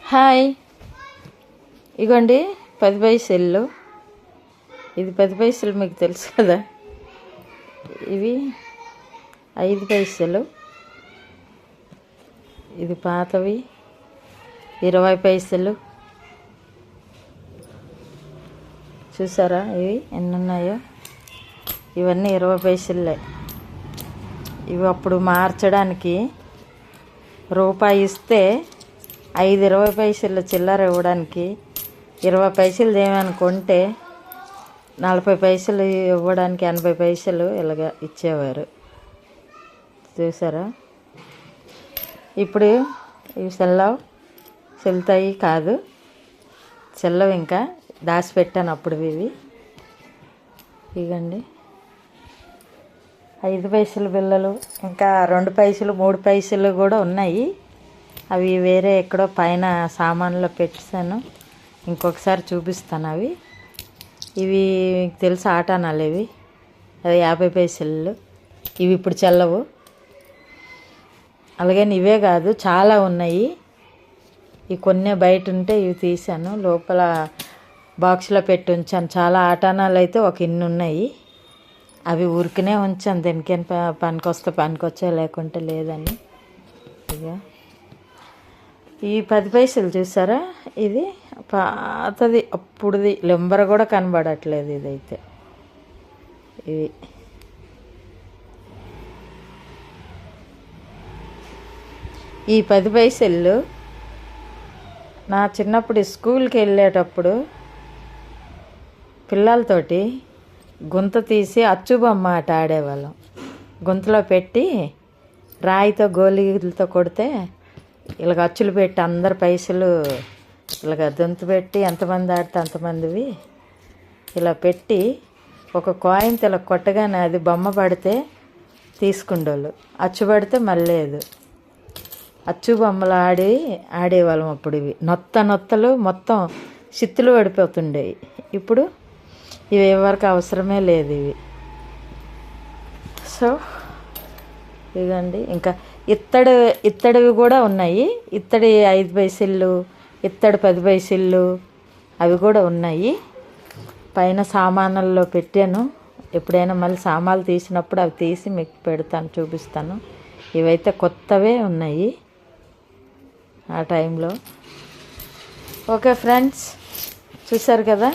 Hi, ఇగోండి 10 పైసలు. ఇది 10 పైసలు మీకు తెలుసు కదా. ఇవి 5 పైసలు. ఇది పాతవి 20 పైసలు. చూసారా ఇవి ఎన్ని ఉన్నాయో? ఇవన్నీ 20 పైసలే. ఇవి అప్పుడు మార్చడానికి రూపాయి ఇస్తే 5 20 పైసలు చిల్లర ఇవ్వడానికి 20 పైసలు ఏమనుకుంటే 40 పైసలు ఇవ్వడానికి 80 పైసలు ఇలాగ ఇచ్చేవారు. చూసారా? ఇప్పుడు ఇవి చెల్లుతాయి కాదు, చెల్లవు. ఇంకా దాచిపెట్టాను అప్పుడు ఇవి. ఇవ్వండి 5 పైసలు బిళ్ళలు, ఇంకా 2 పైసలు 3 పైసలు కూడా ఉన్నాయి. అవి వేరే ఎక్కడో పైన సామాన్లో పెట్టాను, ఇంకొకసారి చూపిస్తాను అవి. ఇవి తెలుసు ఆటానాలు. ఇవి అవి 50 పైసలు. ఇవి ఇప్పుడు చెల్లవు. అలాగే ఇవే కాదు, చాలా ఉన్నాయి. ఇవి కొన్ని బయట ఉంటే ఇవి తీసాను, లోపల బాక్స్లో పెట్టి ఉంచాను. చాలా ఆటానాలు అయితే ఒక ఇన్ని ఉన్నాయి. అవి ఊరికనే ఉంచాను, దేనికైనా పనికొస్తే పనికొచ్చా, లేకుంటే లేదని. ఇక ఈ 10 పైసలు చూసారా? ఇది పాతది, అప్పుడుది. లెంబర్ కూడా కనబడట్లేదు ఇదైతే. ఇది ఈ 10 పైసలు నా చిన్నప్పుడు స్కూల్కి వెళ్ళేటప్పుడు పిల్లలతోటి గుంత తీసి అచ్చుబొమ్మ ఆట ఆడేవాళ్ళం. గుంతలో పెట్టి రాయితో గోళీలతో కొడితే ఇలాగ అచ్చులు పెట్టి అందరు పైసలు ఇలాగ దొంతు పెట్టి ఎంతమంది ఆడితే అంతమందివి ఇలా పెట్టి ఒక కాయిన్ ఇలా కొట్టగానే అది బొమ్మ పడితే తీసుకుండోళ్ళు, అచ్చు పడితే మళ్ళీ అచ్చు బొమ్మలు ఆడేవాళ్ళం అప్పుడు. ఇవి నొత్తలు మొత్తం చిత్తులు పడిపోతుండేవి. ఇప్పుడు ఇవి ఎవరికి అవసరమే లేదు ఇవి. సో ఇదండి. ఇంకా ఇత్తడివి కూడా ఉన్నాయి. ఇత్తడి 5 పైసలు, ఇత్తడి 10 పైసలు అవి కూడా ఉన్నాయి. పైన సామాన్లలో పెట్టాను. ఎప్పుడైనా మళ్ళీ సామాన్లు తీసినప్పుడు అవి తీసి మీకు పెడతాను, చూపిస్తాను. ఇవైతే కొత్తవే ఉన్నాయి ఆ టైంలో. ఓకే ఫ్రెండ్స్, చూసారు కదా.